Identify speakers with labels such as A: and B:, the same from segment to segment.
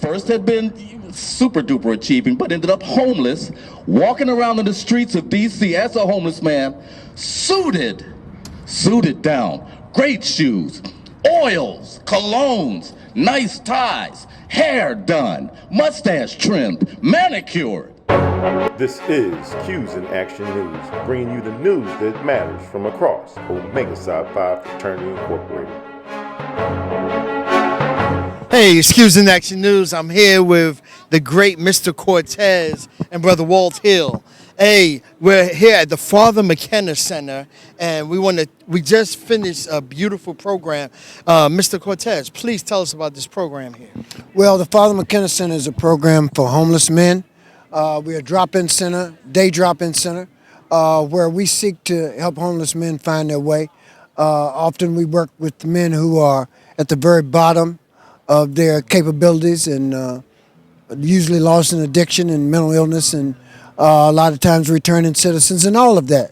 A: first had been super duper achieving, but ended up homeless, walking around in the streets of DC as a homeless man, suited down, great shoes, oils, colognes, nice ties, hair done, mustache trimmed, manicured.
B: This is Q's in Action News, bringing you the news that matters from across Omega Psi Phi Fraternity Incorporated.
C: Hey, it's Q's in Action News. I'm here with the great Mr. Cortez and Brother Walt Hill. Hey, we're here at the Father McKenna Center, and we just finished a beautiful program. Mr. Cortez, please tell us about this program here.
D: Well, the Father McKenna Center is a program for homeless men. We're a drop-in center, day drop-in center, where we seek to help homeless men find their way. Often we work with men who are at the very bottom of their capabilities and usually lost in addiction and mental illness, and a lot of times returning citizens and all of that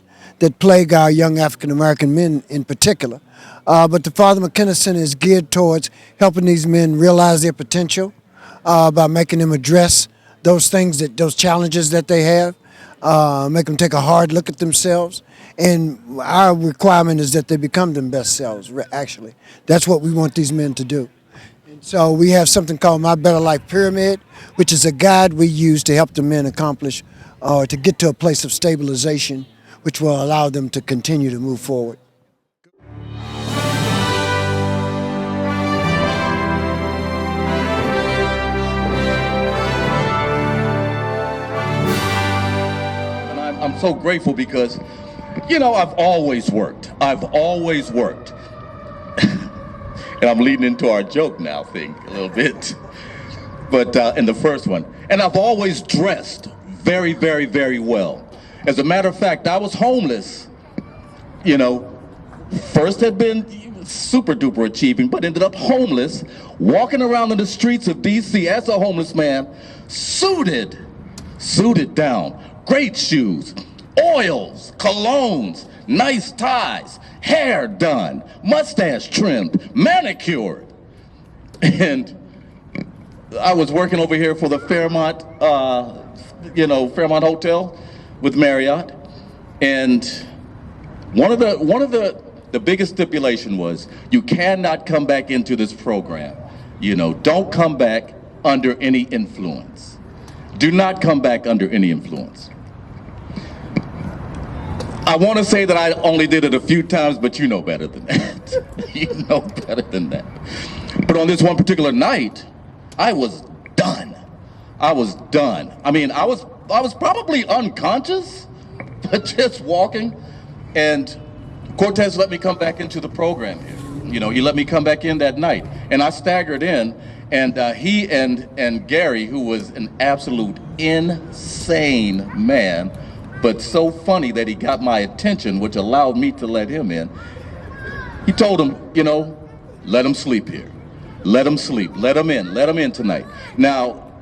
D: plague our young African-American men in particular. But the Father McKenna Center is geared towards helping these men realize their potential by making them address those challenges that they have, make them take a hard look at themselves. And our requirement is that they become their best selves, actually. That's what we want these men to do. And so we have something called My Better Life Pyramid, which is a guide we use to help the men accomplish or to get to a place of stabilization, which will allow them to continue to move forward.
A: I'm so grateful because, I've always worked. And I'm leading into our joke now thing a little bit. But in the first one. And I've always dressed very, very, very well. As a matter of fact, I was homeless, first had been super duper achieving, but ended up homeless, walking around in the streets of DC as a homeless man, suited down, great shoes, oils, colognes, nice ties, hair done, mustache trimmed, manicured. And I was working over here for the Fairmont, Fairmont Hotel with Marriott. And one of the biggest stipulation was you cannot come back into this program. Don't come back under any influence. Do not come back under any influence. I want to say that I only did it a few times, but you know better than that. You know better than that. But on this one particular night, I was done. I mean, I was probably unconscious, but just walking. And Cortez let me come back into the program here. He let me come back in that night. And I staggered in. And he and Gary, who was an absolute insane man, but so funny that he got my attention, which allowed me to let him in. He told him, let him sleep here. Let him sleep. Let him in tonight. Now,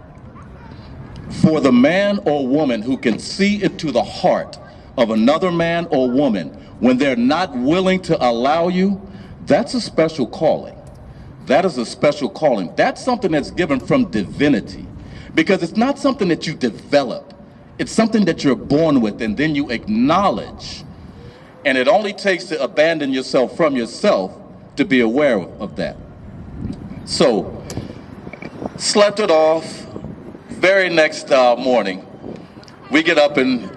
A: for the man or woman who can see into the heart of another man or woman when they're not willing to allow you, that's a special calling. That is a special calling. That's something that's given from divinity, because it's not something that you develop. It's something that you're born with and then you acknowledge. And it only takes to abandon yourself from yourself to be aware of that. So, slept it off. Very next morning, we get up and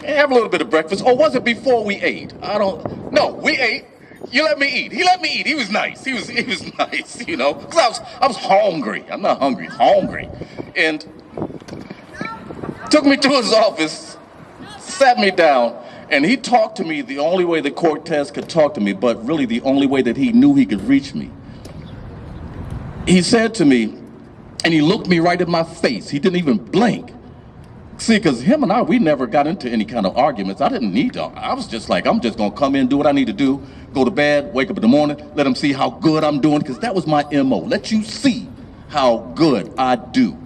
A: have a little bit of breakfast. Or was it before we ate? No, we ate. You let me eat. He let me eat. He was nice. He was nice, because I was hungry. I'm not hungry, hungry. And took me to his office, sat me down, and he talked to me the only way that Cortez could talk to me, but really the only way that he knew he could reach me. He said to me, and he looked me right in my face. He didn't even blink. See, because him and we never got into any kind of arguments. I didn't need to. I was just like, I'm just going to come in, do what I need to do, go to bed, wake up in the morning, let him see how good I'm doing, because that was my MO. Let you see how good I do.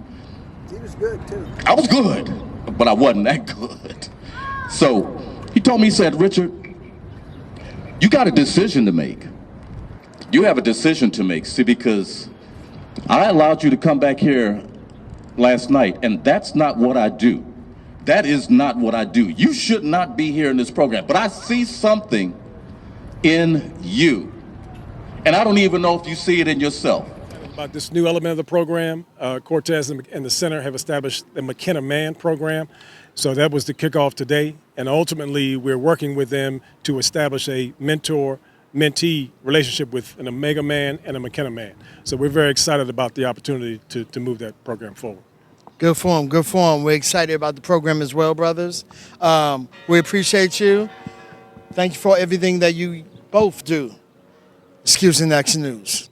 D: He was good, too.
A: I was good, but I wasn't that good. So he told me, he said, Richard, you got a decision to make. You have a decision to make. See, because I allowed you to come back here last night, and that's not what I do. That is not what I do. You should not be here in this program, but I see something in you, and I don't even know if you see it in yourself.
E: About this new element of the program, Cortez and the center have established the McKenna Man program. So that was the kickoff today. And ultimately, we're working with them to establish a mentor-mentee relationship with an Omega Man and a McKenna Man. So we're very excited about the opportunity to move that program forward.
C: Good form, good form. We're excited about the program as well, brothers. We appreciate you. Thank you for everything that you both do. Excuse in Action News.